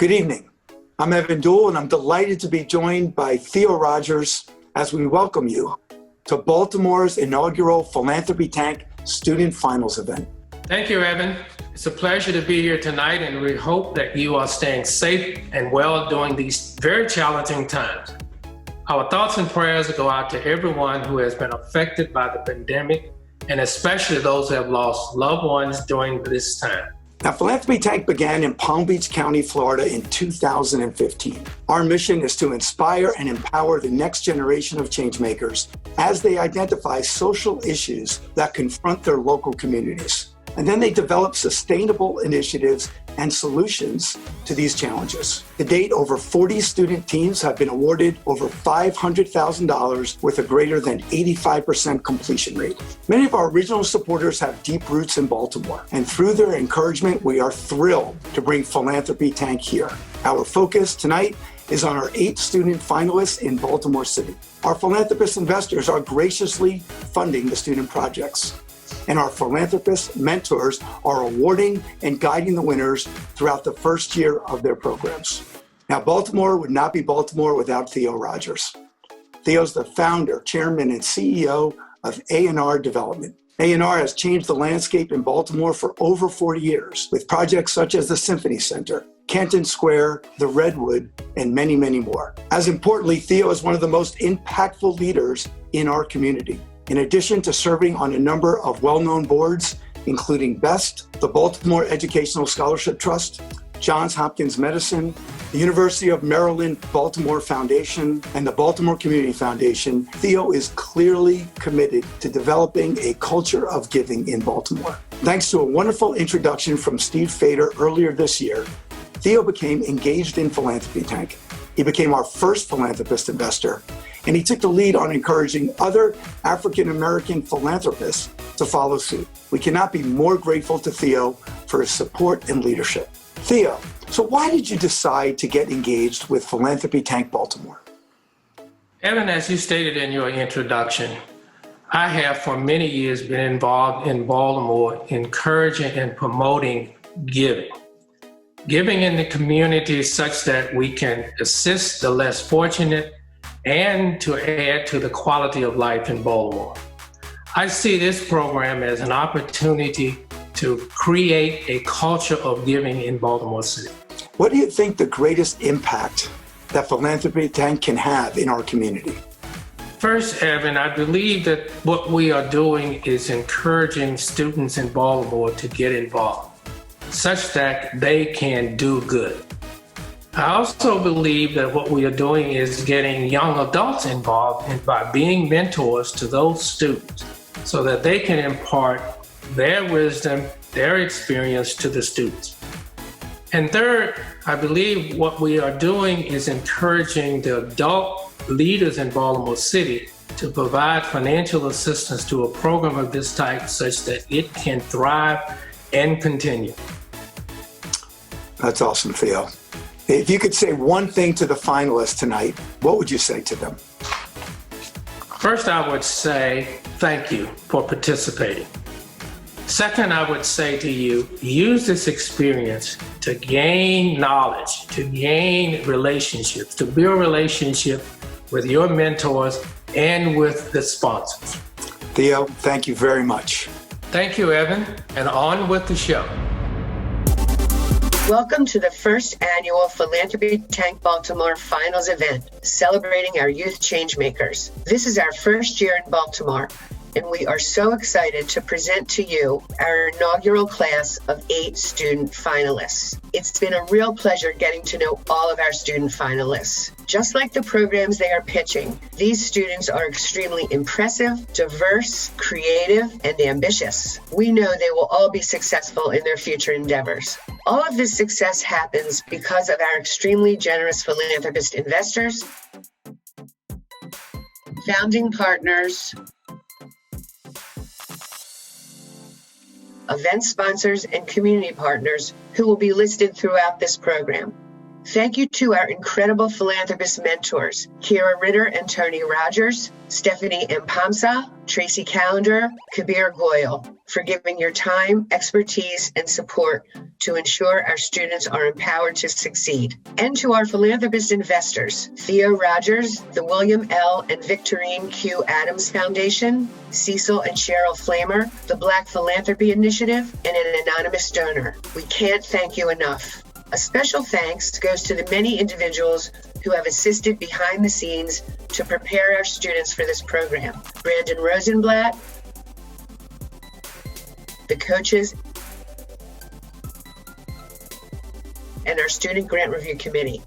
Good evening. I'm Evan Duell, and I'm delighted to be joined by Theo Rogers as we welcome you to Baltimore's inaugural Philanthropy Tank Student Finals event. Thank you, Evan. It's a pleasure to be here tonight, and we hope that you are staying safe and well during these very challenging times. Our thoughts and prayers go out to everyone who has been affected by the pandemic, and especially those who have lost loved ones during this time. Now, Philanthropy Tank began in Palm Beach County, Florida in 2015. Our mission is to inspire and empower the next generation of changemakers as they identify social issues that confront their local communities. And then they develop sustainable initiatives and solutions to these challenges. To date, over 40 student teams have been awarded over $500,000 with a greater than 85% completion rate. Many of our original supporters have deep roots in Baltimore, and through their encouragement, we are thrilled to bring Philanthropy Tank here. Our focus tonight is on our 8 student finalists in Baltimore City. Our philanthropist investors are graciously funding the student projects, and our philanthropist mentors are awarding and guiding the winners throughout the first year of their programs. Now, Baltimore would not be Baltimore without Theo Rogers. Theo's the founder, chairman, and CEO of A&R Development. A&R has changed the landscape in Baltimore for over 40 years with projects such as the Symphony Center, Canton Square, the Redwood, and many, many more. As importantly, Theo is one of the most impactful leaders in our community. In addition to serving on a number of well-known boards, including BEST, the Baltimore Educational Scholarship Trust, Johns Hopkins Medicine, the University of Maryland Baltimore Foundation, and the Baltimore Community Foundation, Theo is clearly committed to developing a culture of giving in Baltimore. Thanks to a wonderful introduction from Steve Fader earlier this year, Theo became engaged in Philanthropy Tank. He became our first philanthropist investor, and he took the lead on encouraging other African-American philanthropists to follow suit. We cannot be more grateful to Theo for his support and leadership. Theo, so why did you decide to get engaged with Philanthropy Tank Baltimore? Evan, as you stated in your introduction, I have for many years been involved in Baltimore encouraging and promoting giving. Giving in the community such that we can assist the less fortunate and to add to the quality of life in Baltimore. I see this program as an opportunity to create a culture of giving in Baltimore City. What do you think the greatest impact that Philanthropy Tank can have in our community? First, Evan, I believe that what we are doing is encouraging students in Baltimore to get involved, such that they can do good. I also believe that what we are doing is getting young adults involved by being mentors to those students so that they can impart their wisdom, their experience to the students. And third, I believe what we are doing is encouraging the adult leaders in Baltimore City to provide financial assistance to a program of this type such that it can thrive and continue. That's awesome, Theo. If you could say one thing to the finalists tonight, what would you say to them? First, I would say thank you for participating. Second, I would say to you, use this experience to gain knowledge, to gain relationships, to build relationship with your mentors and with the sponsors. Theo, thank you very much. Thank you, Evan, and on with the show. Welcome to the first annual Philanthropy Tank Baltimore Finals event, celebrating our youth changemakers. This is our first year in Baltimore, and we are so excited to present to you our inaugural class of 8 student finalists. It's been a real pleasure getting to know all of our student finalists. Just like the programs they are pitching, these students are extremely impressive, diverse, creative, and ambitious. We know they will all be successful in their future endeavors. All of this success happens because of our extremely generous philanthropist investors, founding partners, event sponsors, and community partners who will be listed throughout this program. Thank you to our incredible philanthropist mentors, Kira Ritter and Tony Rogers, Stephanie Mpamsa, Tracy Callender, Kabir Goyal, for giving your time, expertise, and support to ensure our students are empowered to succeed. And to our philanthropist investors, Theo Rogers, the William L. and Victorine Q. Adams Foundation, Cecil and Cheryl Flamer, the Black Philanthropy Initiative, and an anonymous donor. We can't thank you enough. A special thanks goes to the many individuals who have assisted behind the scenes to prepare our students for this program. Brandon Rosenblatt, the coaches, and our Student Grant Review Committee.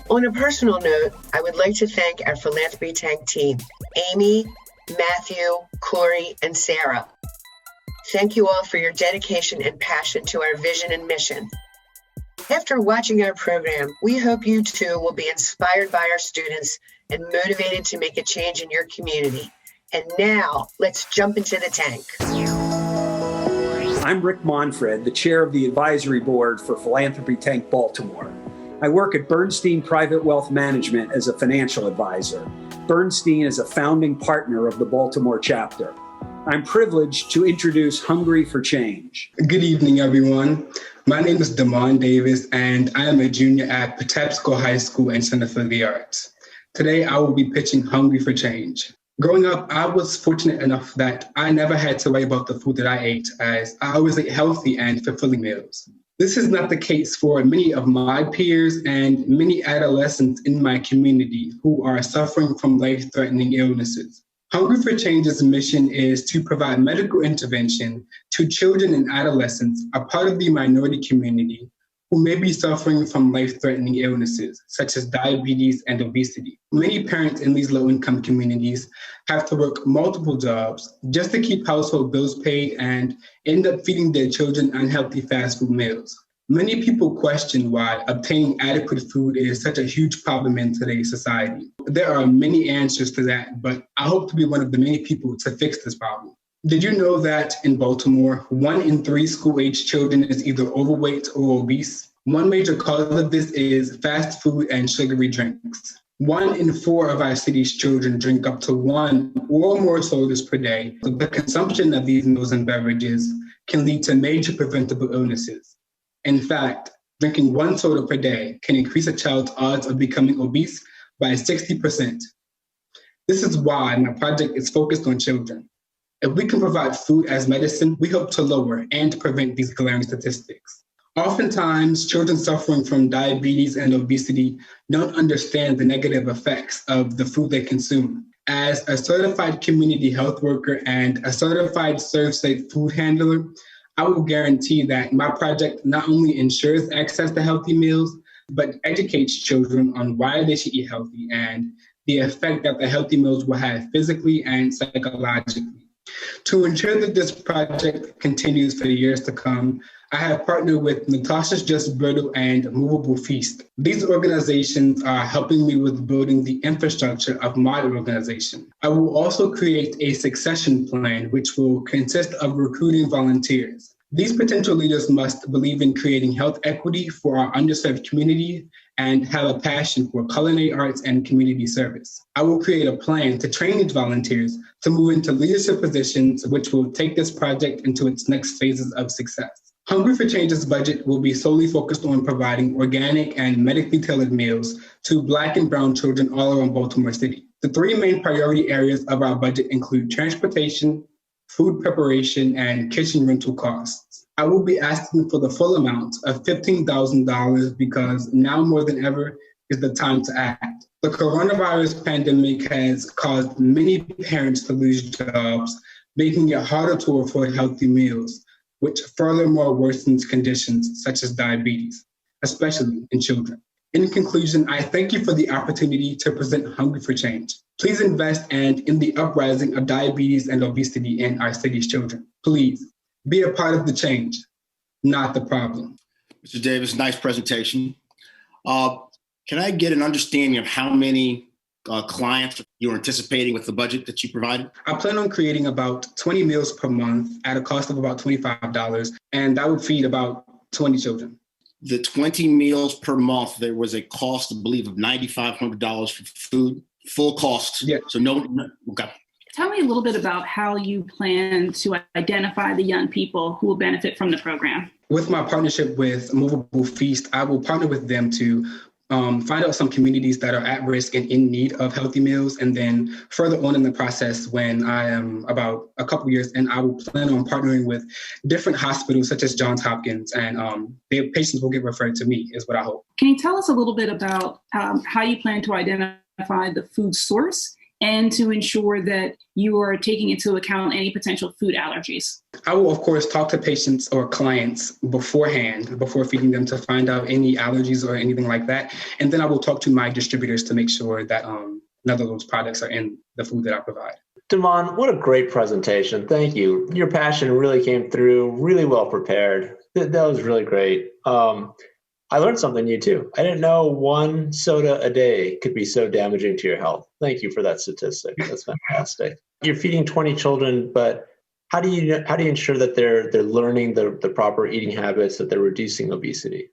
On a personal note, I would like to thank our Philanthropy Tank team, Amy, Matthew, Corey, and Sarah. Thank you all for your dedication and passion to our vision and mission. After watching our program, we hope you too will be inspired by our students and motivated to make a change in your community. And now, let's jump into the tank. I'm Rick Monfred, the chair of the advisory board for Philanthropy Tank Baltimore. I work at Bernstein Private Wealth Management as a financial advisor. Bernstein is a founding partner of the Baltimore chapter. I'm privileged to introduce Hungry for Change. Good evening, everyone. My name is Damon Davis, and I am a junior at Patapsco High School and Center for the Arts. Today, I will be pitching Hungry for Change. Growing up, I was fortunate enough that I never had to worry about the food that I ate, as I always ate healthy and fulfilling meals. This is not the case for many of my peers and many adolescents in my community who are suffering from life-threatening illnesses. Hungry for Change's mission is to provide medical intervention to children and adolescents, a part of the minority community, who may be suffering from life-threatening illnesses, such as diabetes and obesity. Many parents in these low-income communities have to work multiple jobs just to keep household bills paid and end up feeding their children unhealthy fast food meals. Many people question why obtaining adequate food is such a huge problem in today's society. There are many answers to that, but I hope to be one of the many people to fix this problem. Did you know that in Baltimore, 1 in 3 school-age children is either overweight or obese? One major cause of this is fast food and sugary drinks. 1 in 4 of our city's children drink up to 1 or more sodas per day. The consumption of these meals and beverages can lead to major preventable illnesses. In fact, drinking 1 soda per day can increase a child's odds of becoming obese by 60%. This is why my project is focused on children. If we can provide food as medicine, we hope to lower and prevent these glaring statistics. Oftentimes, children suffering from diabetes and obesity don't understand the negative effects of the food they consume. As a certified community health worker and a certified ServSafe food handler, I will guarantee that my project not only ensures access to healthy meals, but educates children on why they should eat healthy and the effect that the healthy meals will have physically and psychologically. To ensure that this project continues for the years to come, I have partnered with Natasha's Just Brittle and Movable Feast. These organizations are helping me with building the infrastructure of my organization. I will also create a succession plan, which will consist of recruiting volunteers. These potential leaders must believe in creating health equity for our underserved community and have a passion for culinary arts and community service. I will create a plan to train these volunteers to move into leadership positions, which will take this project into its next phases of success. Hungry for Change's budget will be solely focused on providing organic and medically tailored meals to Black and Brown children all around Baltimore City. The 3 main priority areas of our budget include transportation, food preparation, and kitchen rental costs. I will be asking for the full amount of $15,000 because now more than ever is the time to act. The coronavirus pandemic has caused many parents to lose jobs, making it harder to afford healthy meals, which furthermore worsens conditions such as diabetes, especially in children. In conclusion, I thank you for the opportunity to present Hungry for Change. Please invest in the uprising of diabetes and obesity in our city's children. Please be a part of the change, not the problem. Mr. Davis, nice presentation. Can I get an understanding of how many clients you're anticipating with the budget that you provided? I plan on creating about 20 meals per month at a cost of about $25, and that would feed about 20 children. the 20 meals per month, there was a cost, I believe, of $9,500 for food, full cost. Yeah. So no, okay. Tell me a little bit about how you plan to identify the young people who will benefit from the program. With my partnership with Movable Feast, I will partner with them to find out some communities that are at risk and in need of healthy meals. And then further on in the process, when I am about a couple years in, I will plan on partnering with different hospitals such as Johns Hopkins, and their patients will get referred to me, is what I hope. Can you tell us a little bit about how you plan to identify the food source and to ensure that you are taking into account any potential food allergies? I will, of course, talk to patients or clients beforehand, before feeding them, to find out any allergies or anything like that. And then I will talk to my distributors to make sure that none of those products are in the food that I provide. Damon, what a great presentation. Thank you. Your passion really came through, really well prepared. That was really great. I learned something new too. I didn't know one soda a day could be so damaging to your health. Thank you for that statistic. That's fantastic. You're feeding 20 children, but how do you ensure that they're learning the proper eating habits, that they're reducing obesity?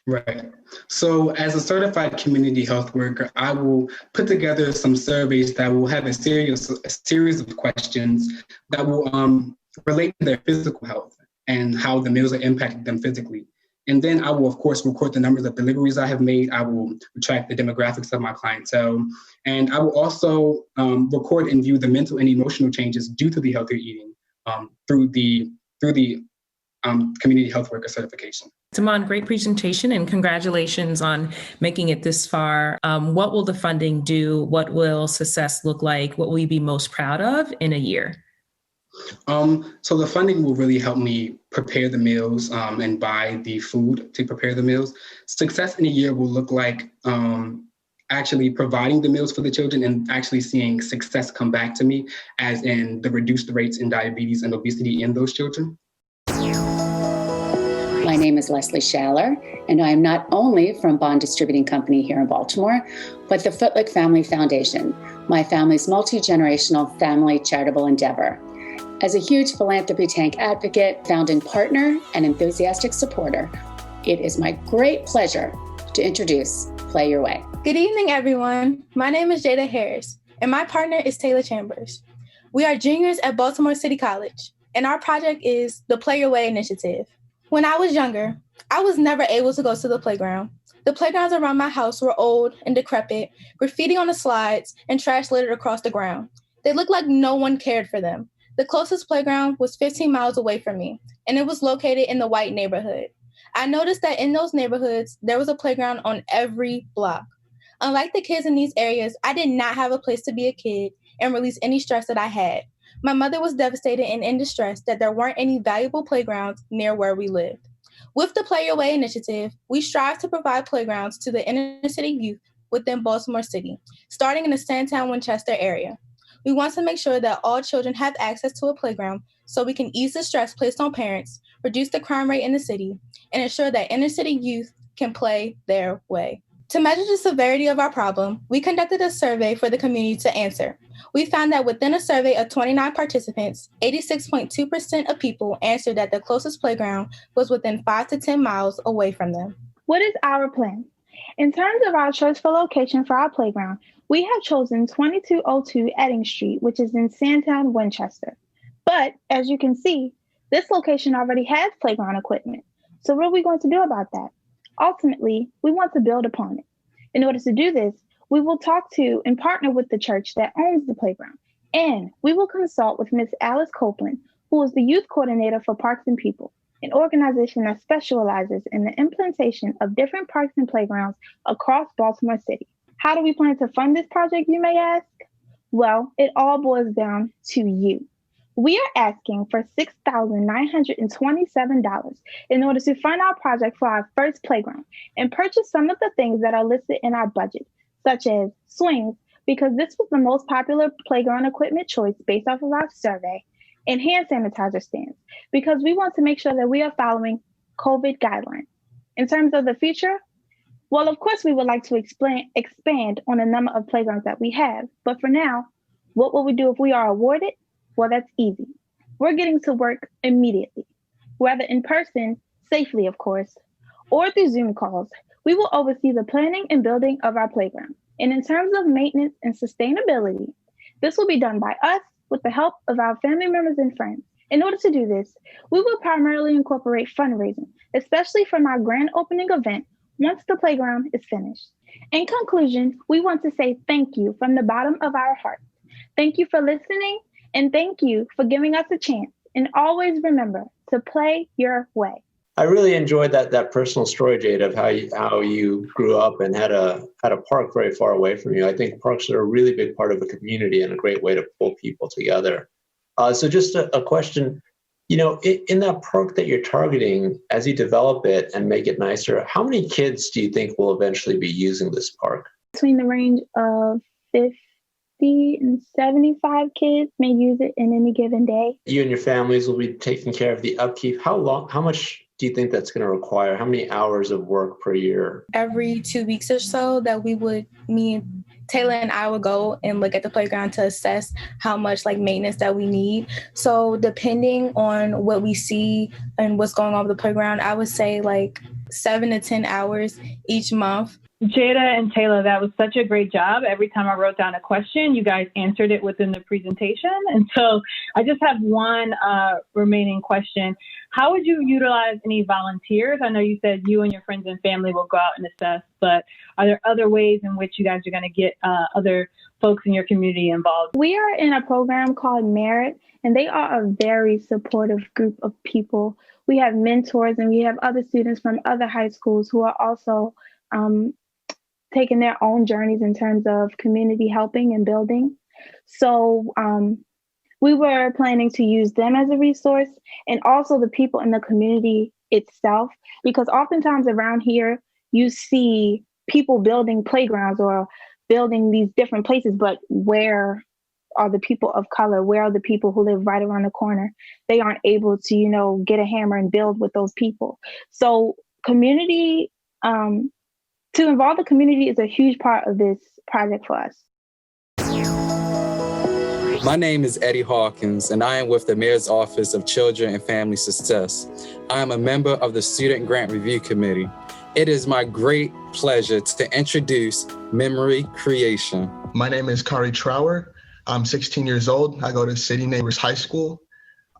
Right. So as a certified community health worker, I will put together some surveys that will have a series of questions that will relate to their physical health and how the meals are impacting them physically. And then I will, of course, record the numbers of deliveries I have made. I will track the demographics of my clientele. And I will also record and view the mental and emotional changes due to the healthier eating through the community health worker certification. Damon, great presentation and congratulations on making it this far. What will the funding do? What will success look like? What will you be most proud of in a year? So the funding will really help me prepare the meals and buy the food to prepare the meals. Success in a year will look like actually providing the meals for the children and actually seeing success come back to me, as in the reduced rates in diabetes and obesity in those children. My name is Leslie Schaller, and I am not only from Bond Distributing Company here in Baltimore, but the Footlick Family Foundation, my family's multi-generational family charitable endeavor. As a huge Philanthropy Tank advocate, founding partner, and enthusiastic supporter, it is my great pleasure to introduce Play Your Way. Good evening, everyone. My name is Jada Harris, and my partner is Taylor Chambers. We are juniors at Baltimore City College, and our project is the Play Your Way initiative. When I was younger, I was never able to go to the playground. The playgrounds around my house were old and decrepit, graffiti on the slides, and trash littered across the ground. They looked like no one cared for them. The closest playground was 15 miles away from me, and it was located in the white neighborhood. I noticed that in those neighborhoods, there was a playground on every block. Unlike the kids in these areas, I did not have a place to be a kid and release any stress that I had. My mother was devastated and in distress that there weren't any valuable playgrounds near where we lived. With the Play Your Way initiative, we strive to provide playgrounds to the inner city youth within Baltimore City, starting in the Sandtown-Winchester area. We want to make sure that all children have access to a playground so we can ease the stress placed on parents, reduce the crime rate in the city, and ensure that inner city youth can play their way. To measure the severity of our problem, we conducted a survey for the community to answer. We found that within a survey of 29 participants, 86.2% of people answered that the closest playground was within 5 to 10 miles away from them. What is our plan? In terms of our choice for location for our playground, we have chosen 2202 Edding Street, which is in Sandtown, Winchester. But as you can see, this location already has playground equipment. So what are we going to do about that? Ultimately, we want to build upon it. In order to do this, we will talk to and partner with the church that owns the playground. And we will consult with Ms. Alice Copeland, who is the youth coordinator for Parks and People, an organization that specializes in the implementation of different parks and playgrounds across Baltimore City. How do we plan to fund this project, you may ask? Well, it all boils down to you. We are asking for $6,927 in order to fund our project for our first playground and purchase some of the things that are listed in our budget, such as swings, because this was the most popular playground equipment choice based off of our survey, and hand sanitizer stands, because we want to make sure that we are following COVID guidelines. In terms of the future, well, of course, we would like to expand on the number of playgrounds that we have. But for now, what will we do if we are awarded? Well, that's easy. We're getting to work immediately, whether in person, safely, of course, or through Zoom calls, we will oversee the planning and building of our playground. And in terms of maintenance and sustainability, this will be done by us with the help of our family members and friends. In order to do this, we will primarily incorporate fundraising, especially from our grand opening event once the playground is finished. In conclusion, we want to say thank you from the bottom of our hearts. Thank you for listening, and thank you for giving us a chance. And always remember to play your way. I really enjoyed that personal story, Jade, of how you grew up and had a park very far away from you. I think parks are a really big part of a community and a great way to pull people together. So just a question, in that park that you're targeting, as you develop it and make it nicer, how many kids do you think will eventually be using this park? Between the range of 50 and 75 kids may use it in any given day. You and your families will be taking care of the upkeep. How much do you think that's going to require? How many hours of work per year? Every 2 weeks or so that me and Taylor and I would go and look at the playground to assess how much maintenance that we need. So depending on what we see and what's going on with the playground, I would say 7 to 10 hours each month. Jada and Taylor, that was such a great job. Every time I wrote down a question, you guys answered it within the presentation. And so I just have one remaining question. How would you utilize any volunteers? I know you said you and your friends and family will go out and assess, but are there other ways in which you guys are going to get other folks in your community involved? We are in a program called Merit, and they are a very supportive group of people. We have mentors and we have other students from other high schools who are also taking their own journeys in terms of community helping and building. So we were planning to use them as a resource, and also the people in the community itself, because oftentimes around here, you see people building playgrounds or building these different places, but where are the people of color? Where are the people who live right around the corner? They aren't able to, get a hammer and build with those people. So community, to involve the community is a huge part of this project for us. My name is Eddie Hawkins, and I am with the Mayor's Office of Children and Family Success. I am a member of the Student Grant Review Committee. It is my great pleasure to introduce Memory Creation. My name is Kari Trower. I'm 16 years old. I go to City Neighbors High School.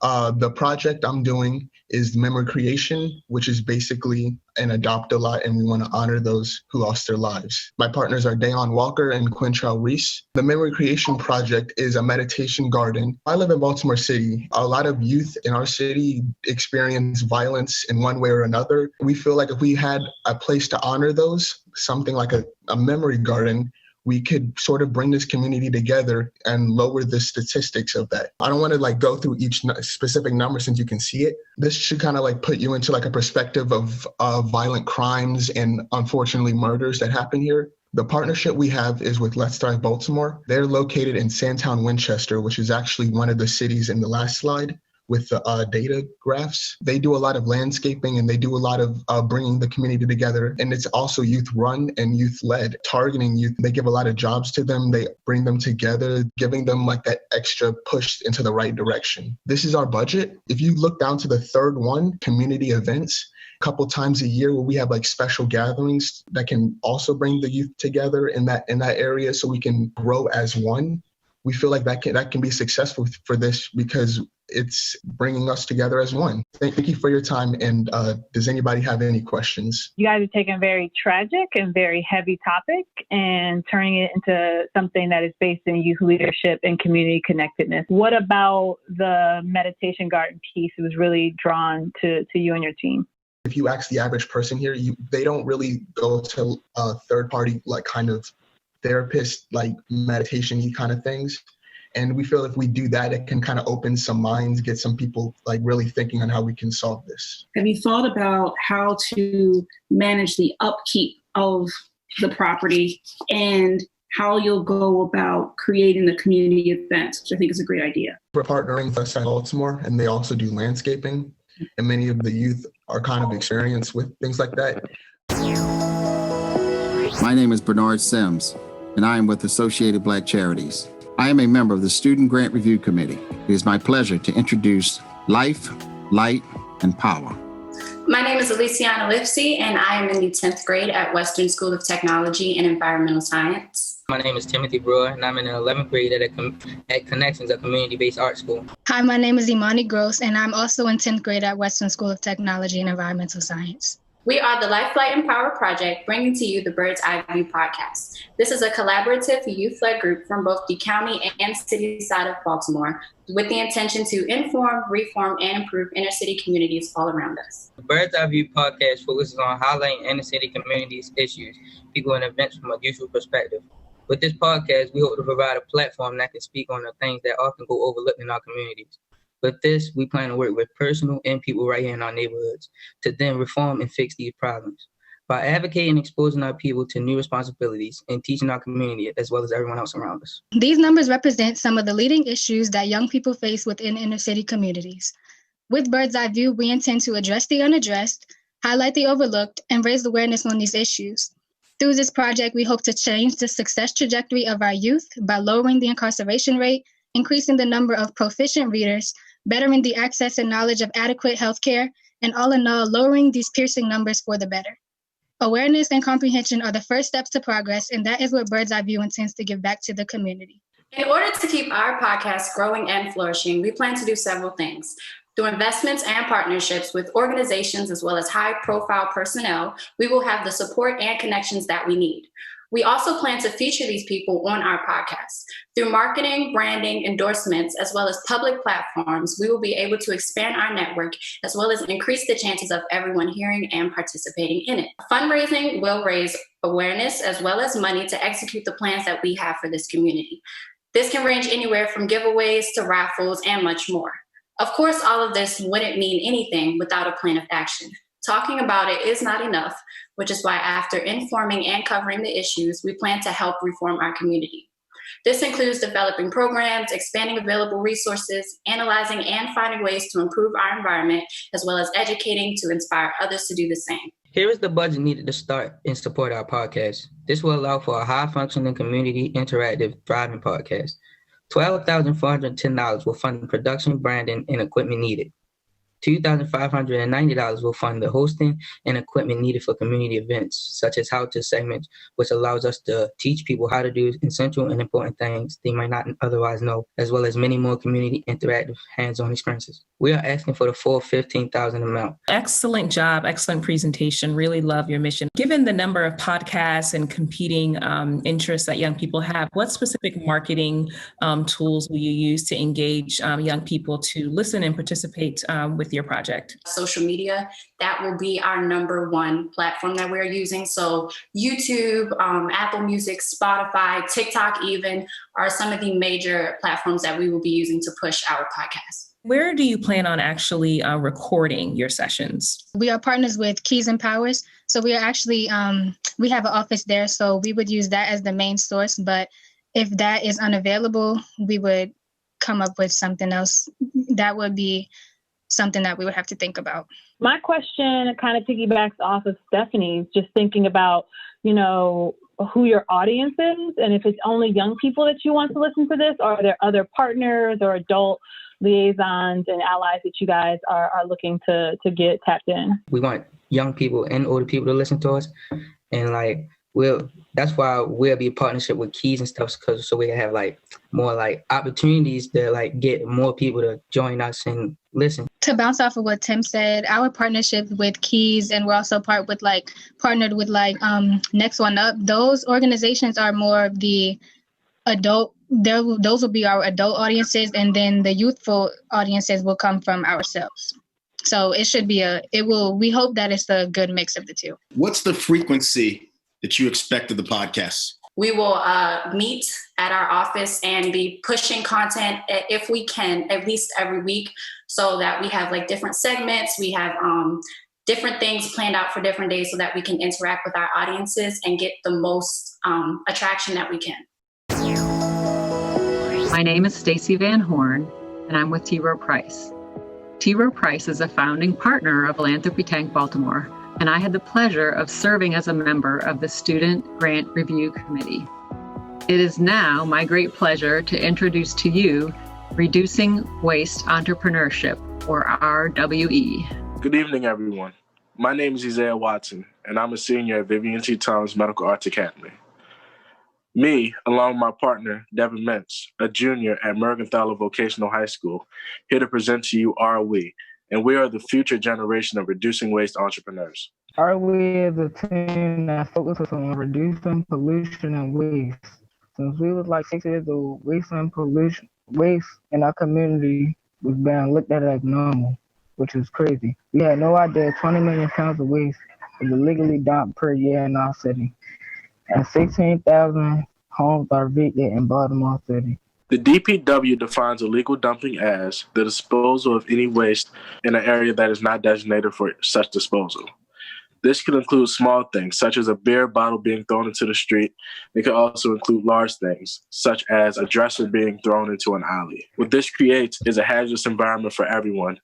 The project I'm doing is Memory Creation, which is basically an adopt-a-lot, and we want to honor those who lost their lives. My partners are Dayon Walker and Quintrell Reese. The Memory Creation Project is a meditation garden. I live in Baltimore City. A lot of youth in our city experience violence in one way or another. We feel like if we had a place to honor those, something like a memory garden, we could sort of bring this community together and lower the statistics of that. I don't want to go through each specific number since you can see it. This should kind of put you into a perspective of violent crimes and unfortunately murders that happen here. The partnership we have is with Let's Thrive Baltimore. They're located in Sandtown, Winchester, which is actually one of the cities in the last slide with the data graphs. They do a lot of landscaping and they do a lot of bringing the community together. And it's also youth run and youth led, targeting youth. They give a lot of jobs to them. They bring them together, giving them that extra push into the right direction. This is our budget. If you look down to the third one, community events, a couple times a year where we have special gatherings that can also bring the youth together in that area so we can grow as one. We feel like that can be successful for this because it's bringing us together as one. Thank you for your time. And does anybody have any questions? You guys are taking a very tragic and very heavy topic and turning it into something that is based in youth leadership and community connectedness. What about the meditation garden piece was really drawn to you and your team? If you ask the average person here, they don't really go to third party kind of therapist, meditation-y kind of things. And we feel if we do that, it can kind of open some minds, get some people really thinking on how we can solve this. Have you thought about how to manage the upkeep of the property and how you'll go about creating the community events, which I think is a great idea? We're partnering with us at Baltimore, and they also do landscaping. And many of the youth are kind of experienced with things like that. My name is Bernard Sims, and I am with Associated Black Charities. I am a member of the Student Grant Review Committee. It is my pleasure to introduce Life, Light, and Power. My name is Aliciana Lipsy, and I am in the 10th grade at Western School of Technology and Environmental Science. My name is Timothy Brewer, and I'm in the 11th grade at Connections, a community-based art school. Hi, my name is Imani Gross, and I'm also in 10th grade at Western School of Technology and Environmental Science. We are the Life, Flight, and Power Project, bringing to you the Bird's Eye View podcast. This is a collaborative youth-led group from both the county and city side of Baltimore, with the intention to inform, reform, and improve inner-city communities all around us. The Bird's Eye View podcast focuses on highlighting inner-city communities' issues, people, and events from a youthful perspective. With this podcast, we hope to provide a platform that can speak on the things that often go overlooked in our communities. With this, we plan to work with personal and people right here in our neighborhoods to then reform and fix these problems. By advocating and exposing our people to new responsibilities and teaching our community as well as everyone else around us. These numbers represent some of the leading issues that young people face within inner city communities. With Bird's Eye View, we intend to address the unaddressed, highlight the overlooked, and raise awareness on these issues. Through this project, we hope to change the success trajectory of our youth by lowering the incarceration rate, increasing the number of proficient readers, bettering the access and knowledge of adequate healthcare, and all in all, lowering these piercing numbers for the better. Awareness and comprehension are the first steps to progress, and that is what Bird's Eye View intends to give back to the community. In order to keep our podcast growing and flourishing, we plan to do several things. Through investments and partnerships with organizations as well as high-profile personnel, we will have the support and connections that we need. We also plan to feature these people on our podcast. Through marketing, branding, endorsements, as well as public platforms, we will be able to expand our network as well as increase the chances of everyone hearing and participating in it. Fundraising will raise awareness as well as money to execute the plans that we have for this community. This can range anywhere from giveaways to raffles and much more. Of course, all of this wouldn't mean anything without a plan of action. Talking about it is not enough, which is why after informing and covering the issues, we plan to help reform our community. This includes developing programs, expanding available resources, analyzing and finding ways to improve our environment, as well as educating to inspire others to do the same. Here is the budget needed to start and support our podcast. This will allow for a high-functioning, community, interactive, thriving podcast. $12,410 will fund the production, branding, and equipment needed. $2,590 will fund the hosting and equipment needed for community events, such as how-to segments, which allows us to teach people how to do essential and important things they might not otherwise know, as well as many more community interactive hands-on experiences. We are asking for the full $15,000 amount. Excellent job. Excellent presentation. Really love your mission. Given the number of podcasts and competing interests that young people have, what specific marketing tools will you use to engage young people to listen and participate with your project? Social media, that will be our number one platform that we're using. So YouTube, Apple Music, Spotify, TikTok even are some of the major platforms that we will be using to push our podcast. Where do you plan on actually recording your sessions? We are partners with Keys and Powers. So we are actually, we have an office there. So we would use that as the main source. But if that is unavailable, we would come up with something else. That would be something that we would have to think about. My question kind of piggybacks off of Stephanie's, just thinking about, who your audience is, and if it's only young people that you want to listen to this, or are there other partners or adult liaisons and allies that you guys are looking to get tapped in? We want young people and older people to listen to us, and that's why we'll be in partnership with Keys and stuff, so we can have more opportunities to get more people to join us and listen. To bounce off of what Tim said, our partnership with Keys, and we're also partnered with Next One Up. Those organizations are more of the adult. Those will be our adult audiences, and then the youthful audiences will come from ourselves. So it should be we hope that it's a good mix of the two. What's the frequency that you expect of the podcast? We will meet at our office and be pushing content, if we can, at least every week, so that we have different segments. We have different things planned out for different days so that we can interact with our audiences and get the most attraction that we can. My name is Stacy Van Horn, and I'm with T. Rowe Price. T. Rowe Price is a founding partner of Philanthropy Tank Baltimore, and I had the pleasure of serving as a member of the Student Grant Review Committee. It is now my great pleasure to introduce to you Reducing Waste Entrepreneurship, or RWE. Good evening, everyone. My name is Isaiah Watson, and I'm a senior at Vivian T. Thomas Medical Arts Academy. Me, along with my partner, Devin Mintz, a junior at Mergenthaler Vocational High School, here to present to you Are We, and we are the future generation of reducing waste entrepreneurs. Are We is a team that focuses on reducing pollution and waste. Since we was like 6 years old, waste in our community was being looked at as normal, which was crazy. We had no idea 20 million pounds of waste is illegally dumped per year in our city, and 16,000 homes are vacant in Baltimore City. The DPW defines illegal dumping as the disposal of any waste in an area that is not designated for such disposal. This could include small things, such as a beer bottle being thrown into the street. It could also include large things, such as a dresser being thrown into an alley. What this creates is a hazardous environment for everyone,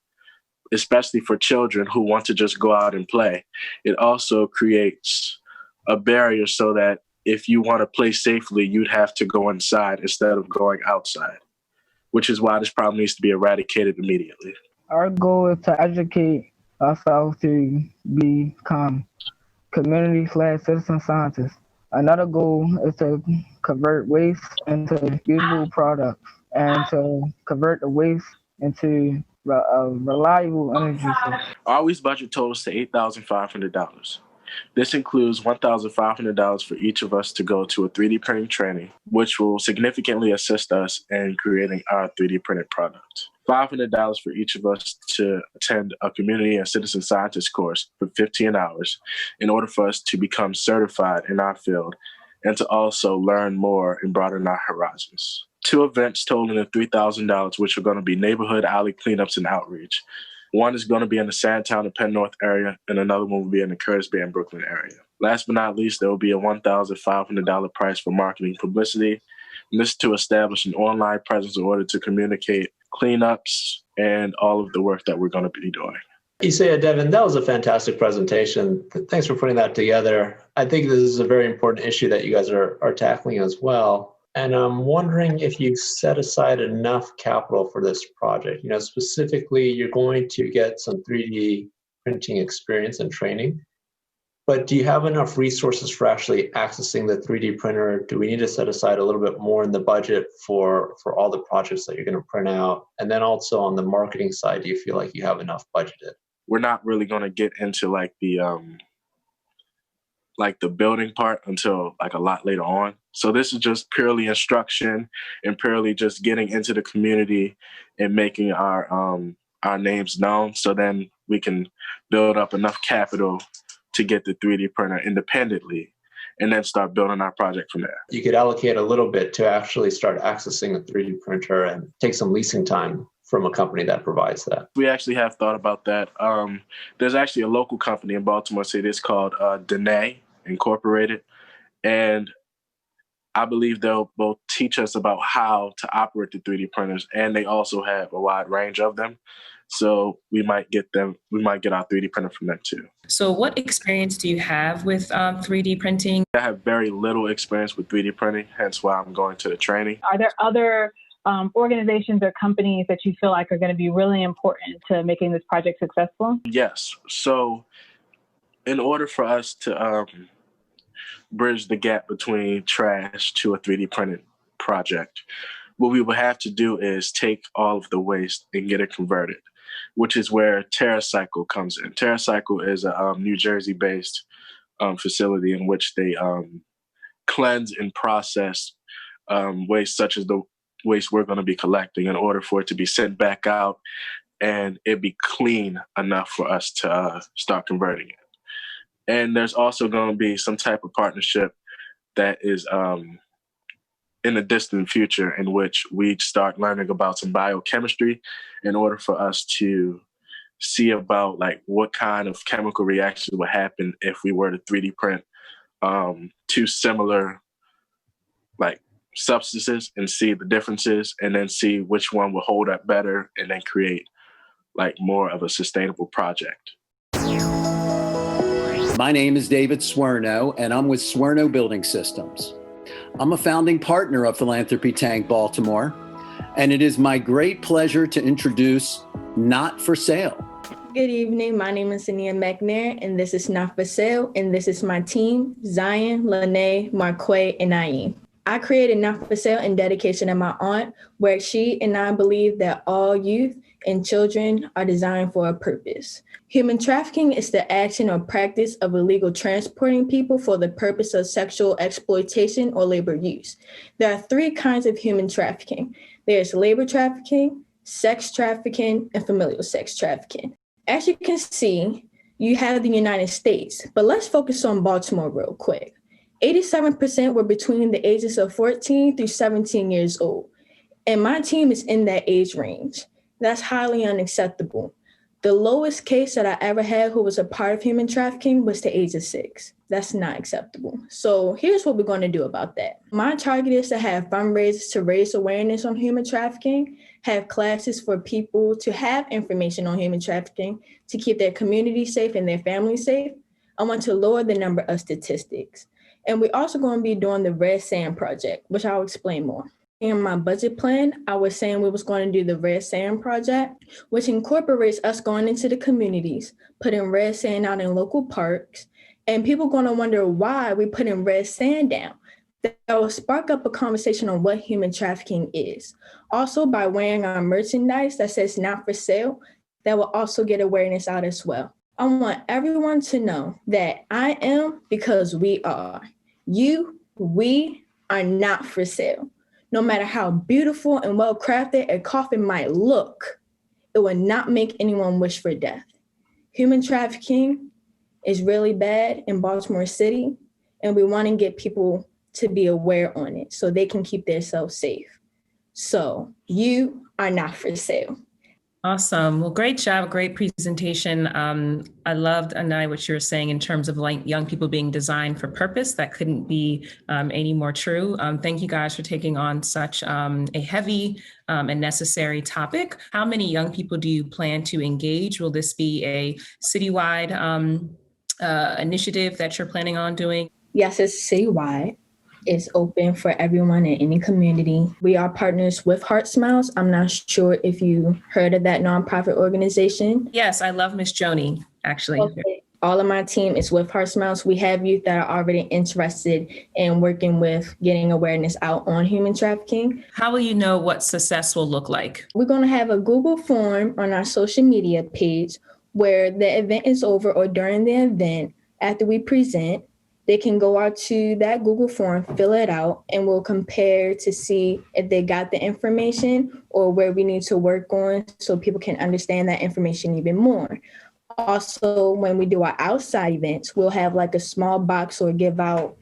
especially for children who want to just go out and play. It also creates a barrier so that if you want to play safely, you'd have to go inside instead of going outside, which is why this problem needs to be eradicated immediately. Our goal is to educate ourselves to become community/citizen scientists. Another goal is to convert waste into usable products and to convert the waste into a reliable energy source. Always budget totals to $8,500. This includes $1,500 for each of us to go to a 3D printing training, which will significantly assist us in creating our 3D printed product. $500 for each of us to attend a community and citizen scientist course for 15 hours in order for us to become certified in our field and to also learn more and broaden our horizons. 2 events totaling $3,000, which are going to be neighborhood alley cleanups and outreach. One is going to be in the Sandtown and Penn North area, and another one will be in the Curtis Bay and Brooklyn area. Last but not least, there will be a $1,500 price for marketing publicity. And this is to establish an online presence in order to communicate cleanups and all of the work that we're going to be doing. Isaiah, Devin, that was a fantastic presentation. Thanks for putting that together. I think this is a very important issue that you guys are tackling as well. And I'm wondering if you set aside enough capital for this project. You know, specifically, you're going to get some 3D printing experience and training, but do you have enough resources for actually accessing the 3D printer? Do we need to set aside a little bit more in the budget for all the projects that you're going to print out? And then also on the marketing side, do you feel like you have enough budgeted? We're not really going to get into like the building part until like a lot later on. So this is just purely instruction and purely just getting into the community and making our names known. So then we can build up enough capital to get the 3D printer independently and then start building our project from there. You could allocate a little bit to actually start accessing a 3D printer and take some leasing time from a company that provides that. We actually have thought about that. There's actually a local company in Baltimore City. It's called Dene Incorporated. And I believe they'll both teach us about how to operate the 3D printers, and they also have a wide range of them. So we might get our 3D printer from them too. So what experience do you have with 3D printing? I have very little experience with 3D printing, hence why I'm going to the training. Are there other organizations or companies that you feel like are going to be really important to making this project successful? Yes. So in order for us to bridge the gap between trash to a 3D printed project, what we would have to do is take all of the waste and get it converted, which is where TerraCycle comes in. TerraCycle is a New Jersey-based facility in which they cleanse and process waste such as the waste we're going to be collecting in order for it to be sent back out and it be clean enough for us to start converting it. And there's also going to be some type of partnership that is in the distant future in which we start learning about some biochemistry in order for us to see about like what kind of chemical reactions would happen if we were to 3D print 2 similar like substances and see the differences and then see which one will hold up better and then create like more of a sustainable project. My name is David Swerno, and I'm with Swerno Building Systems. I'm a founding partner of Philanthropy Tank Baltimore, and it is my great pleasure to introduce Not for Sale. Good evening. My name is Ania McNair, and this is Not For Sale, and this is my team, Zion, Lene, Marquay, and Naeem. I created Not For Sale in dedication of my aunt, where she and I believe that all youth and children are designed for a purpose. Human trafficking is the action or practice of illegal transporting people for the purpose of sexual exploitation or labor use. There are 3 kinds of human trafficking. There's labor trafficking, sex trafficking, and familial sex trafficking. As you can see, you have the United States, but let's focus on Baltimore real quick. 87% were between the ages of 14 through 17 years old, and my team is in that age range. That's highly unacceptable. The lowest case that I ever had who was a part of human trafficking was the age of 6. That's not acceptable. So here's what we're going to do about that. My target is to have fundraisers to raise awareness on human trafficking, have classes for people to have information on human trafficking, to keep their community safe and their family safe. I want to lower the number of statistics. And we're also going to be doing the Red Sand Project, which I'll explain more. In my budget plan, I was saying we was going to do the Red Sand Project, which incorporates us going into the communities, putting red sand out in local parks, and people going to wonder why we putting red sand down. That will spark up a conversation on what human trafficking is. Also, by wearing our merchandise that says Not For Sale, that will also get awareness out as well. I want everyone to know that I am because we are. We are not for sale. No matter how beautiful and well-crafted a coffin might look, it will not make anyone wish for death. Human trafficking is really bad in Baltimore City, and we want to get people to be aware on it so they can keep themselves safe. So you are not for sale. Awesome. Well, great job. Great presentation. I loved, Anai, what you were saying in terms of like young people being designed for purpose. That couldn't be any more true. Thank you guys for taking on such a heavy and necessary topic. How many young people do you plan to engage? Will this be a citywide initiative that you're planning on doing? Yes, it's citywide. It's open for everyone in any community. We are partners with Heart Smiles. I'm not sure if you heard of that nonprofit organization. Yes, I love Miss Joni, actually. Okay. All of my team is with Heart Smiles. We have youth that are already interested in working with getting awareness out on human trafficking. How will you know what success will look like? We're going to have a Google form on our social media page where the event is over or during the event, after we present, they can go out to that Google form, fill it out, and we'll compare to see if they got the information or where we need to work on so people can understand that information even more. Also, when we do our outside events, we'll have like a small box or give out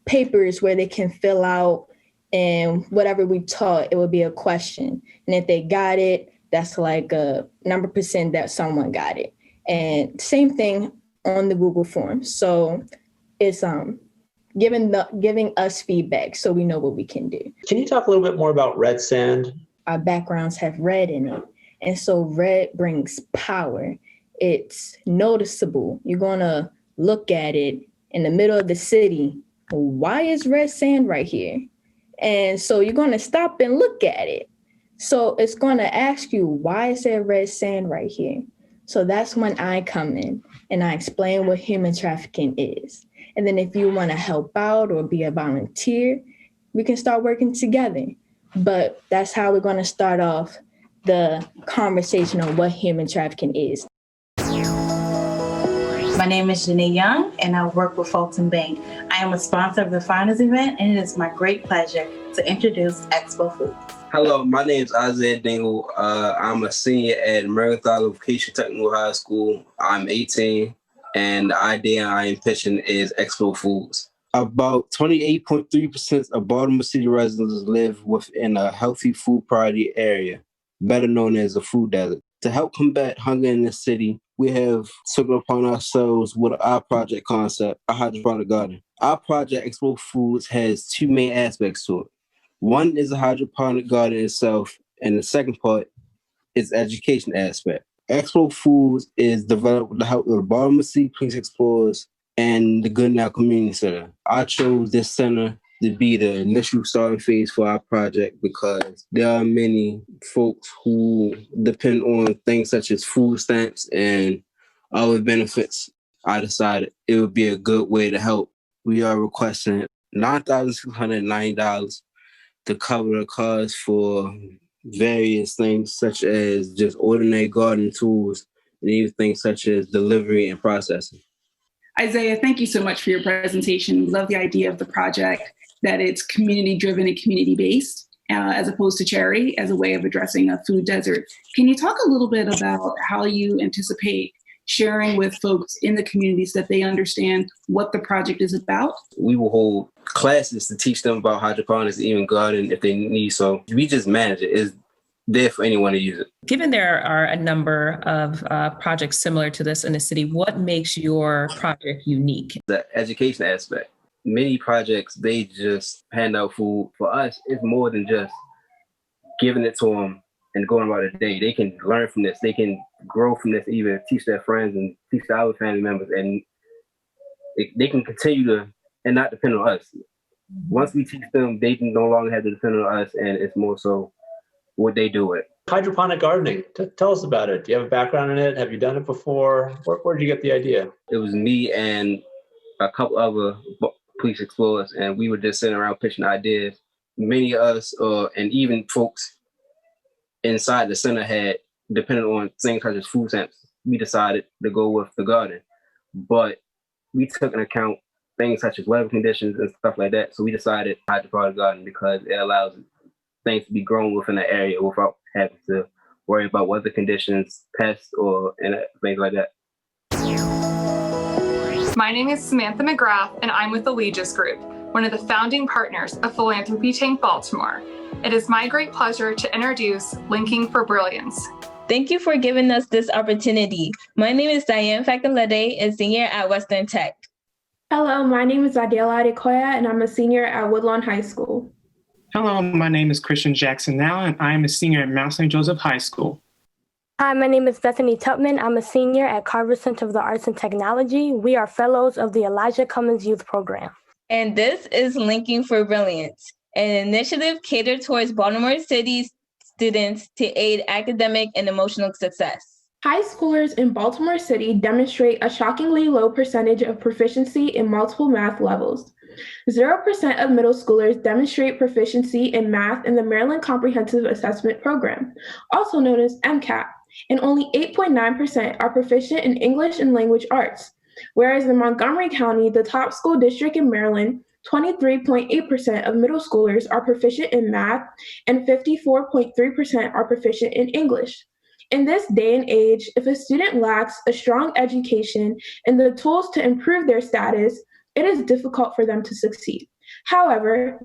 papers where they can fill out, and whatever we taught, it will be a question. And if they got it, that's like a number % that someone got it. And same thing on the Google form. So it's giving us feedback so we know what we can do. Can you talk a little bit more about red sand? Our backgrounds have red in it. And so red brings power. It's noticeable. You're gonna look at it in the middle of the city. Why is red sand right here? And so you're gonna stop and look at it. So it's gonna ask you, why is there red sand right here? So that's when I come in and I explain what human trafficking is. And then if you want to help out or be a volunteer, we can start working together. But that's how we're going to start off the conversation on what human trafficking is. My name is Janae Young, and I work with Fulton Bank. I am a sponsor of the Founders event, and it is my great pleasure to introduce Expo Foods. Hello, my name is Isaiah Dingle. I'm a senior at Marathon Vocational Technical High School. I'm 18, and the idea I am pitching is Expo Foods. About 28.3% of Baltimore City residents live within a healthy food priority area, better known as the food desert. To help combat hunger in the city, we have taken upon ourselves with our project concept, a hydroponic garden. Our project, Expo Foods, has 2 main aspects to it. One is the hydroponic garden itself, and the second part is the education aspect. Expo Foods is developed with the help of the Baltimore City Police Explorers and the Good Now Community Center. I chose this center to be the initial starting phase for our project because there are many folks who depend on things such as food stamps and other benefits. I decided it would be a good way to help. We are requesting $9,690 to cover the cost for various things such as just ordinary garden tools and even things such as delivery and processing. Isaiah, thank you so much for your presentation. We love the idea of the project, that it's community-driven and community-based, as opposed to charity as a way of addressing a food desert. Can you talk a little bit about how you anticipate sharing with folks in the communities that they understand what the project is about? We will hold classes to teach them about hydroponics, even garden if they need. So we just manage it. It's there for anyone to use it. Given there are a number of projects similar to this in the city, what makes your project unique? The education aspect. Many projects, they just hand out food. For us, it's more than just giving it to them and going about their day. They can learn from this. They can grow from this, even teach their friends and teach their other family members. And they can continue to and not depend on us. Once we teach them, they can no longer have to depend on us, and it's more so what they do it. Hydroponic gardening, tell us about it. Do you have a background in it? Have you done it before? Where did you get the idea? It was me and a couple other police explorers, and we were just sitting around pitching ideas. Many of us, and even folks inside the center had, depending on things such as food stamps, we decided to go with the garden. But we took into account things such as weather conditions and stuff like that. So we decided hydroponic garden because it allows things to be grown within the area without having to worry about weather conditions, pests, or things like that. My name is Samantha McGrath, and I'm with the Legis Group, one of the founding partners of Philanthropy Tank Baltimore. It is my great pleasure to introduce Linking for Brilliance. Thank you for giving us this opportunity. My name is Diane Fakalade, a senior at Western Tech. Hello, my name is Adela Adekoya, and I'm a senior at Woodlawn High School. Hello, my name is Christian Jackson now, and I am a senior at Mount St. Joseph High School. Hi, my name is Bethany Tupman. I'm a senior at Carver Center of the Arts and Technology. We are fellows of the Elijah Cummins Youth Program. And this is Linking for Brilliance, an initiative catered towards Baltimore City students to aid academic and emotional success. High schoolers in Baltimore City demonstrate a shockingly low percentage of proficiency in multiple math levels. 0% of middle schoolers demonstrate proficiency in math in the Maryland Comprehensive Assessment Program, also known as MCAP, and only 8.9% are proficient in English and language arts. Whereas in Montgomery County, the top school district in Maryland, 23.8% of middle schoolers are proficient in math and 54.3% are proficient in English. In this day and age, if a student lacks a strong education and the tools to improve their status, it is difficult for them to succeed. However,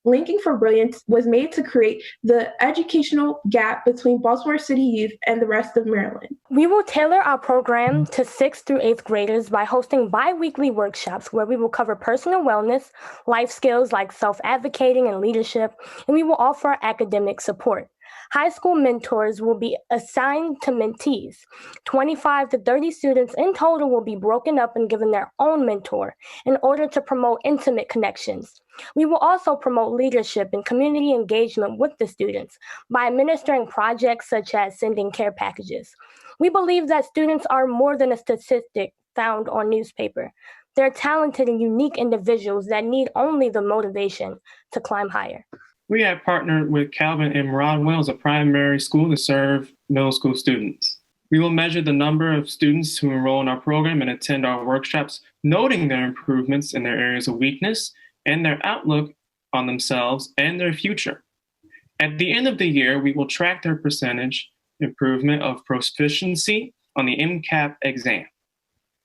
Linking for Brilliance was made to create the educational gap between Baltimore City youth and the rest of Maryland. We will tailor our program to 6th through 8th graders by hosting bi-weekly workshops where we will cover personal wellness, life skills like self-advocating and leadership, and we will offer academic support. High school mentors will be assigned to mentees. 25 to 30 students in total will be broken up and given their own mentor in order to promote intimate connections. We will also promote leadership and community engagement with the students by administering projects such as sending care packages. We believe that students are more than a statistic found on newspaper. They're talented and unique individuals that need only the motivation to climb higher. We have partnered with Calvin and Broadwell as a primary school to serve middle school students. We will measure the number of students who enroll in our program and attend our workshops, noting their improvements in their areas of weakness and their outlook on themselves and their future. At the end of the year, we will track their percentage improvement of proficiency on the MCAP exam.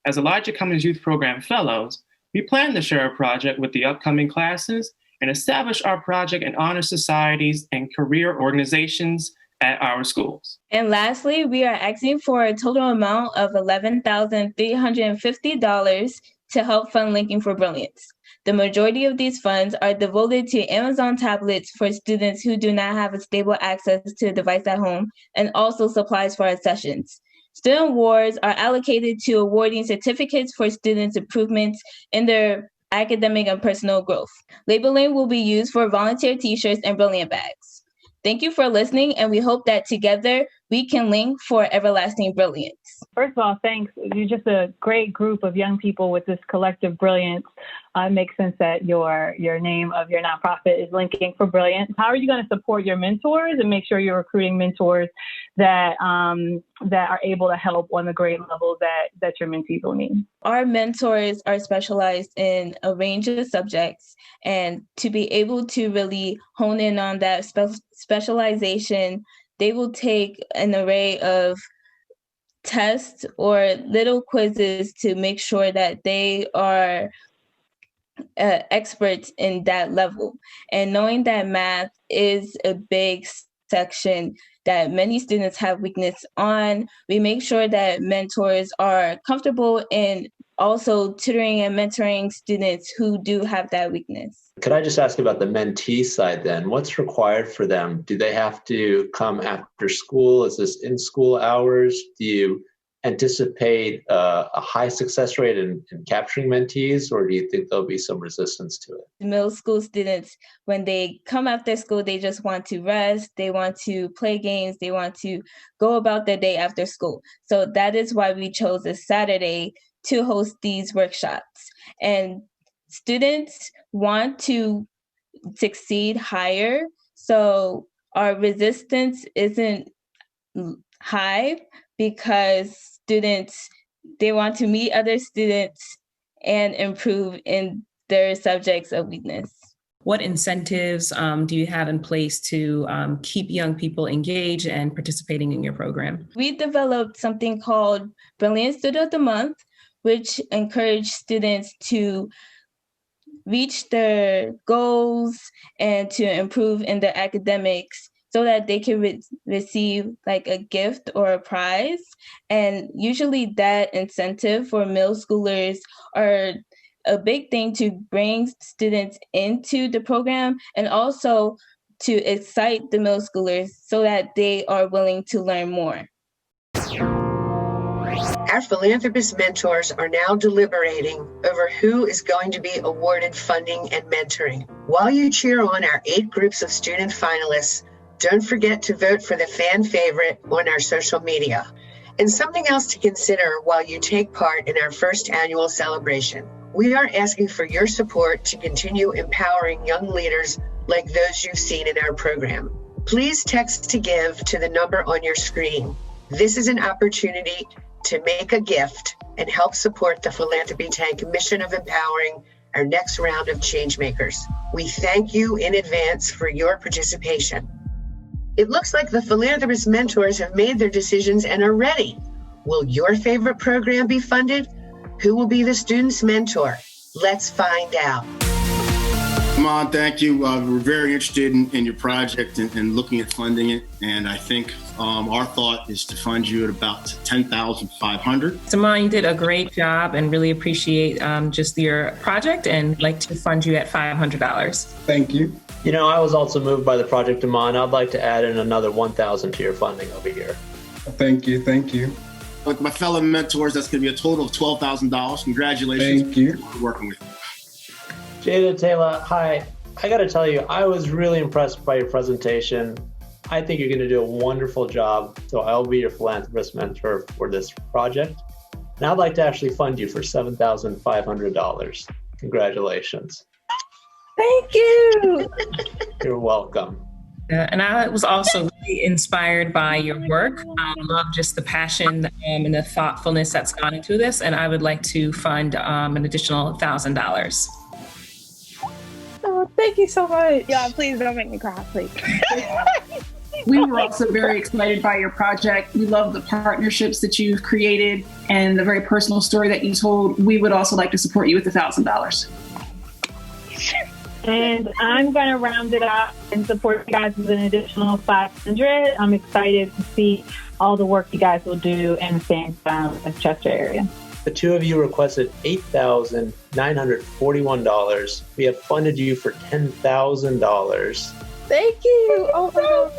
As Elijah Cummins Youth Program Fellows, we plan to share a project with the upcoming classes and establish our project in honor societies and career organizations at our schools. And lastly, we are asking for a total amount of $11,350 to help fund Linking for Brilliance. The majority of these funds are devoted to Amazon tablets for students who do not have a stable access to a device at home, and also supplies for our sessions. Student awards are allocated to awarding certificates for students' improvements in their academic and personal growth. Labeling will be used for volunteer t-shirts and Brilliant bags. Thank you for listening, and we hope that together we can link for everlasting brilliance. First of all, thanks. You're just a great group of young people with this collective brilliance. It makes sense that your name of your nonprofit is linking for brilliance. How are you going to support your mentors and make sure you're recruiting mentors that are able to help on the grade level that your mentees will need? Our mentors are specialized in a range of subjects, and to be able to really hone in on that specialization, they will take an array of tests or little quizzes to make sure that they are experts in that level. And knowing that math is a big section that many students have weakness on, we make sure that mentors are comfortable in also tutoring and mentoring students who do have that weakness. Could I just ask about the mentee side then? What's required for them? Do they have to come after school? Is this in school hours? Do you anticipate a high success rate in capturing mentees, or do you think there'll be some resistance to it? Middle school students, when they come after school, they just want to rest, they want to play games, they want to go about their day after school. So that is why we chose a Saturday to host these workshops. And students want to succeed higher, so our resistance isn't high because students, they want to meet other students and improve in their subjects of weakness. What incentives do you have in place to keep young people engaged and participating in your program? We developed something called Brilliant Student of the Month, which encouraged students to reach their goals and to improve in their academics so that they can receive like a gift or a prize. And usually that incentive for middle schoolers are a big thing to bring students into the program and also to excite the middle schoolers so that they are willing to learn more. Our philanthropist mentors are now deliberating over who is going to be awarded funding and mentoring. While you cheer on our 8 groups of student finalists, don't forget to vote for the fan favorite on our social media. And something else to consider while you take part in our first annual celebration. We are asking for your support to continue empowering young leaders like those you've seen in our program. Please text to give to the number on your screen. This is an opportunity to make a gift and help support the Philanthropy Tank mission of empowering our next round of CHANGEmakers. We thank you in advance for your participation. It looks like the philanthropist mentors have made their decisions and are ready. Will your favorite program be funded? Who will be the student's mentor? Let's find out. Iman, thank you. We're very interested in your project and looking at funding it. And I think our thought is to fund you at about $10,500. Iman, you did a great job and really appreciate just your project and like to fund you at $500. Thank you. You know, I was also moved by the project, Iman. I'd like to add in another $1,000 to your funding over here. Thank you. Thank you. With my fellow mentors, that's going to be a total of $12,000. Congratulations. Thank you. For working with you. Jada, Taylor, hi. I got to tell you, I was really impressed by your presentation. I think you're going to do a wonderful job. So I'll be your philanthropist mentor for this project. And I'd like to actually fund you for $7,500. Congratulations. Thank you. You're welcome. And I was also really inspired by your work. I love just the passion and the thoughtfulness that's gone into this. And I would like to fund an additional $1,000. Oh, thank you so much. Y'all, please don't make me cry, please. We were also very excited by your project. We love the partnerships that you've created and the very personal story that you told. We would also like to support you with $1,000. And I'm going to round it up and support you guys with an additional $500. I'm excited to see all the work you guys will do in the Chester area. The two of you requested $8,941. We have funded you for $10,000. Thank you. Oh my God.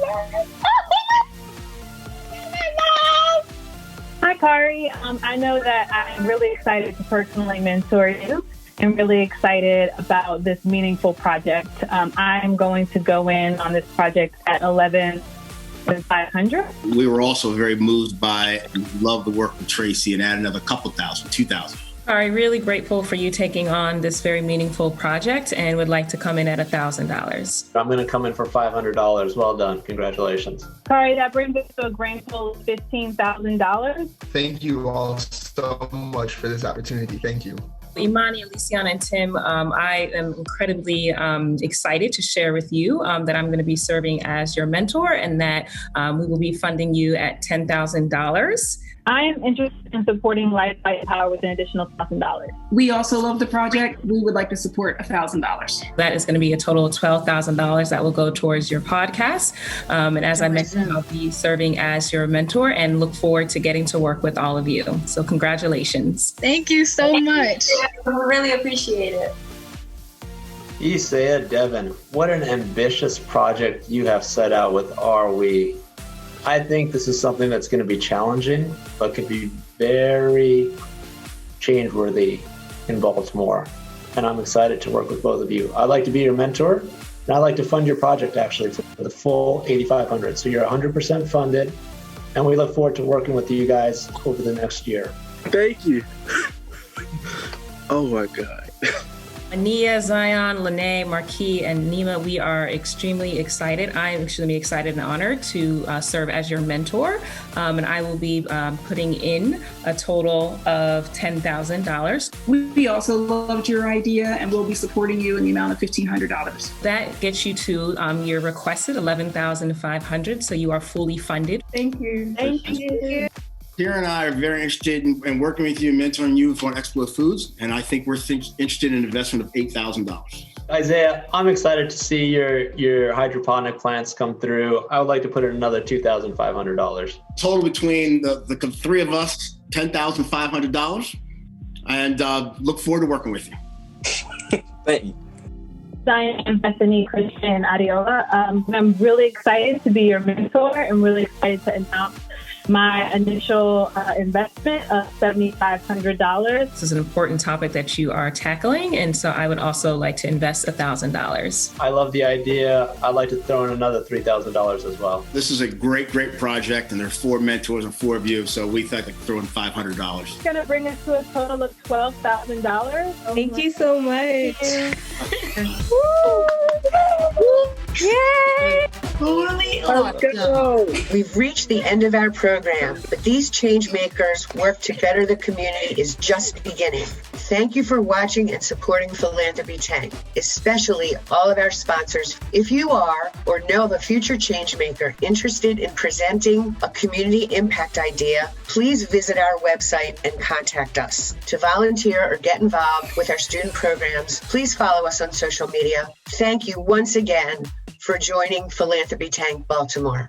Hi, Kari. I know that I'm really excited to personally mentor you. and really excited about this meaningful project. I'm going to go in on this project at 11,500. We were also very moved by and love the work with Tracy and add another couple thousand, 2,000. All right, really grateful for you taking on this very meaningful project and would like to come in at $1,000. I'm going to come in for $500. Well done. Congratulations. Sorry, that brings us to a grand total of $15,000. Thank you all so much for this opportunity. Thank you. Imani, Aliciana, and Tim, I am incredibly excited to share with you that I'm going to be serving as your mentor and that we will be funding you at $10,000. I am interested in supporting Life by Power with an additional $1,000. We also love the project. We would like to support $1,000. That is going to be a total of $12,000 that will go towards your podcast. And as I mentioned, I'll be serving as your mentor and look forward to getting to work with all of you. So congratulations. Thank you so much. We really appreciate it. Isaiah, Devin, what an ambitious project you have set out with Are We? I think this is something that's going to be challenging, but could be very change-worthy in Baltimore. And I'm excited to work with both of you. I'd like to be your mentor, and I'd like to fund your project actually for the full $8,500. So you're 100% funded, and we look forward to working with you guys over the next year. Thank you. Oh my God. Ania, Zion, Lene, Marquis, and Nima, we are extremely excited. I am extremely excited and honored to serve as your mentor. And I will be putting in a total of $10,000. We also loved your idea and we'll be supporting you in the amount of $1,500. That gets you to your requested $11,500. So you are fully funded. Thank you. Thank you. Kira and I are very interested in working with you and mentoring you for Expo Foods, and I think we're interested in an investment of $8,000. Isaiah, I'm excited to see your hydroponic plants come through. I would like to put in another $2,500. Total between the three of us, $10,500, and look forward to working with you. Thank you. Zion and Bethany, Christian, Adiola. I'm really excited to be your mentor and really excited to announce my initial investment of $7,500. This is an important topic that you are tackling, and so I would also like to invest $1,000. I love the idea. I'd like to throw in another $3,000 as well. This is a great project, and there are 4 mentors and 4 of you, so we think I could throw in $500. It's going to bring us to a total of $12,000. Thank you so much. Yay! We've reached the end of our program, but these change makers work to better the community is just beginning. Thank you for watching and supporting Philanthropy Tank, especially all of our sponsors. If you are or know of a future change maker interested in presenting a community impact idea, please visit our website and contact us. To volunteer or get involved with our student programs, please follow us on social media. Thank you once again for joining Philanthropy Tank Baltimore.